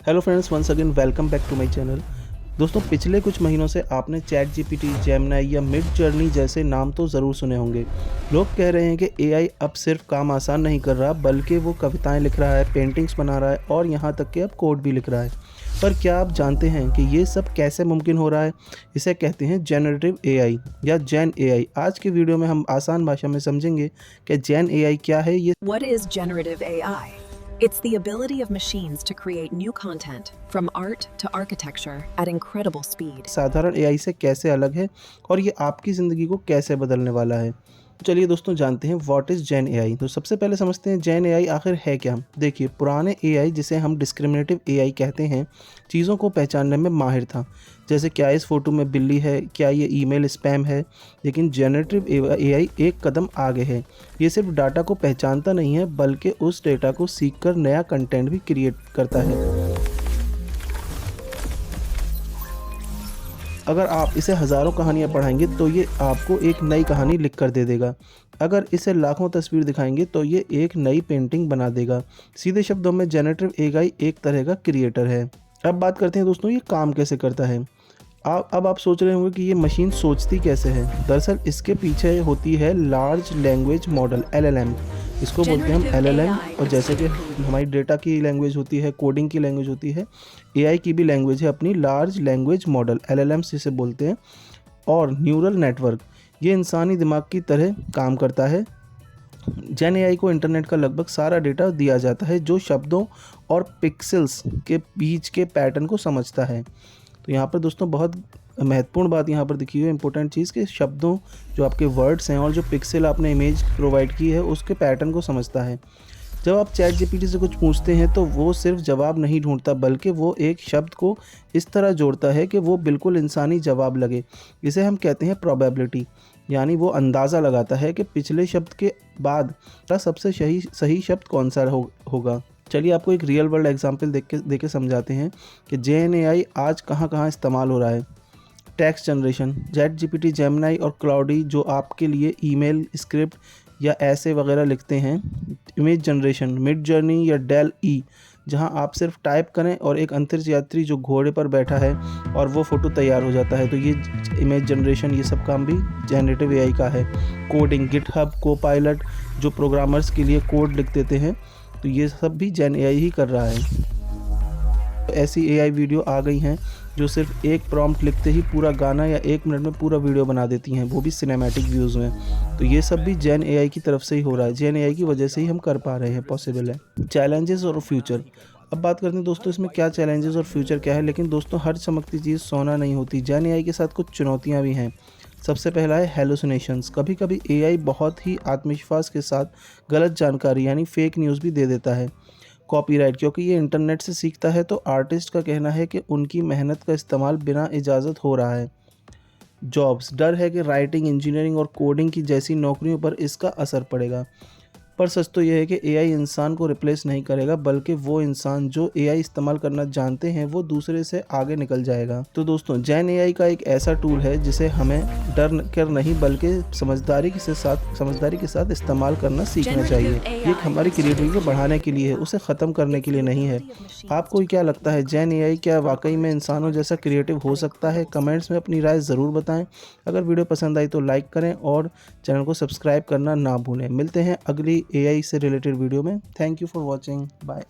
Hello friends, once again welcome back to my channel. दोस्तों, पिछले कुछ महीनों से आपने चैट जीपीटी, जेमिनी या मिड जर्नी जैसे नाम तो ज़रूर सुने होंगे। लोग कह रहे हैं कि एआई अब सिर्फ काम आसान नहीं कर रहा, बल्कि वो कविताएं लिख रहा है, पेंटिंग्स बना रहा है और यहाँ तक कि अब कोड भी लिख रहा है। पर क्या आप जानते हैं कि ये सब कैसे मुमकिन हो रहा है? इसे कहते हैं जनरेटिव एआई या जेन एआई। आज की वीडियो में हम आसान भाषा में समझेंगे कि जेन एआई क्या है। ये What is generative AI? It's the ability of machines to create new content, from art to architecture, at incredible speed. साधारण एआई से कैसे अलग है और ये आपकी ज़िंदगी को कैसे बदलने वाला है। तो चलिए दोस्तों, जानते हैं व्हाट इज़ जेन एआई। तो सबसे पहले समझते हैं जेन एआई आखिर है क्या। देखिए, पुराने एआई जिसे हम डिस्क्रिमिनेटिव एआई कहते हैं, चीज़ों को पहचानने में माहिर था। जैसे क्या इस फ़ोटो में बिल्ली है, क्या ये ईमेल स्पैम है। लेकिन जनरेटिव एआई एक कदम आगे है। ये सिर्फ डाटा को पहचानता नहीं है, बल्कि उस डेटा को सीखकर नया कंटेंट भी क्रिएट करता है। अगर आप इसे हज़ारों कहानियाँ पढ़ाएंगे तो ये आपको एक नई कहानी लिख कर दे देगा। अगर इसे लाखों तस्वीर दिखाएंगे तो ये एक नई पेंटिंग बना देगा। सीधे शब्दों में जनरेटिव एआई एक तरह का क्रिएटर है। अब बात करते हैं दोस्तों, ये काम कैसे करता है। अब आप सोच रहे होंगे कि ये मशीन सोचती कैसे है। दरअसल इसके पीछे होती है लार्ज लैंग्वेज मॉडल, एलएलएम। इसको बोलते हैं हम एलएलएम। और जैसे कि हमारी डेटा की लैंग्वेज होती है, कोडिंग की लैंग्वेज होती है, एआई की भी लैंग्वेज है अपनी लार्ज लैंग्वेज मॉडल, एलएलएम जिसे बोलते हैं। और न्यूरल नेटवर्क, ये इंसानी दिमाग की तरह काम करता है। जेन एआई को इंटरनेट का लगभग सारा डेटा दिया जाता है, जो शब्दों और पिक्सेल्स के बीच के पैटर्न को समझता है। तो यहाँ पर दोस्तों बहुत महत्वपूर्ण बात यहाँ पर दिखी हुई है, इंपॉर्टेंट चीज़, कि शब्दों, जो आपके वर्ड्स हैं और जो पिक्सल आपने इमेज प्रोवाइड की है, उसके पैटर्न को समझता है। जब आप चैट जीपीटी से कुछ पूछते हैं तो वो सिर्फ जवाब नहीं ढूंढता, बल्कि वो एक शब्द को इस तरह जोड़ता है कि वो बिल्कुल इंसानी जवाब लगे। इसे हम कहते हैं प्रोबेबिलिटी, यानी वो अंदाज़ा लगाता है कि पिछले शब्द के बाद का सबसे सही शब्द कौन सा होगा। चलिए आपको एक रियल वर्ल्ड एग्जांपल देख के समझाते हैं कि जेन एआई आज कहाँ कहाँ इस्तेमाल हो रहा है। Text generation, chat GPT, Gemini और क्लाउडी जो आपके लिए ईमेल, स्क्रिप्ट या ऐसे वगैरह लिखते हैं। इमेज जनरेशन, मिड जर्नी या डेल ई, जहां आप सिर्फ टाइप करें और एक अंतरिक्ष यात्री जो घोड़े पर बैठा है और वो फ़ोटो तैयार हो जाता है। तो ये इमेज जनरेशन, ये सब काम भी जनरेटिव एआई का है। कोडिंग, गिटहब, कोपायलट जो प्रोग्रामर्स के लिए कोड लिख देते हैं, तो ये सब भी जेन एआई ही कर रहा है। तो ऐसी एआई वीडियो आ गई हैं जो सिर्फ एक प्रॉम्प्ट लिखते ही पूरा गाना या 1 मिनट में पूरा वीडियो बना देती हैं, वो भी सिनेमैटिक व्यूज़ में। तो ये सब भी जेन एआई की तरफ से ही हो रहा है, जेन एआई की वजह से ही हम कर पा रहे हैं, पॉसिबल है। चैलेंजेस और फ्यूचर, अब बात करते हैं दोस्तों इसमें क्या चैलेंजेस और फ्यूचर क्या है। लेकिन दोस्तों, हर चमकती चीज़ सोना नहीं होती। जेन एआई के साथ कुछ चुनौतियाँ भी हैं। सबसे पहला है हेलुसिनेशंस। कभी कभी एआई बहुत ही आत्मविश्वास के साथ गलत जानकारी यानी फेक न्यूज़ भी दे देता है। कॉपीराइट, क्योंकि ये इंटरनेट से सीखता है तो आर्टिस्ट का कहना है कि उनकी मेहनत का इस्तेमाल बिना इजाज़त हो रहा है। जॉब्स, डर है कि राइटिंग, इंजीनियरिंग और कोडिंग की जैसी नौकरियों पर इसका असर पड़ेगा। पर सच तो यह है कि एआई इंसान को रिप्लेस नहीं करेगा, बल्कि वो इंसान जो एआई इस्तेमाल करना जानते हैं वो दूसरे से आगे निकल जाएगा। तो दोस्तों, जेन एआई का एक ऐसा टूल है जिसे हमें डर कर नहीं, बल्कि समझदारी के साथ इस्तेमाल करना सीखना चाहिए। ये हमारी क्रिएटिविटी को बढ़ाने के लिए है, उसे ख़त्म करने के लिए नहीं है। आपको क्या लगता है, जेन एआई क्या वाकई में इंसानों जैसा क्रिएटिव हो सकता है? कमेंट्स में अपनी राय ज़रूर बताएं। अगर वीडियो पसंद आई तो लाइक करें और चैनल को सब्सक्राइब करना ना भूलें। मिलते हैं अगली एआई से रिलेटेड वीडियो में। Thank you for watching, bye.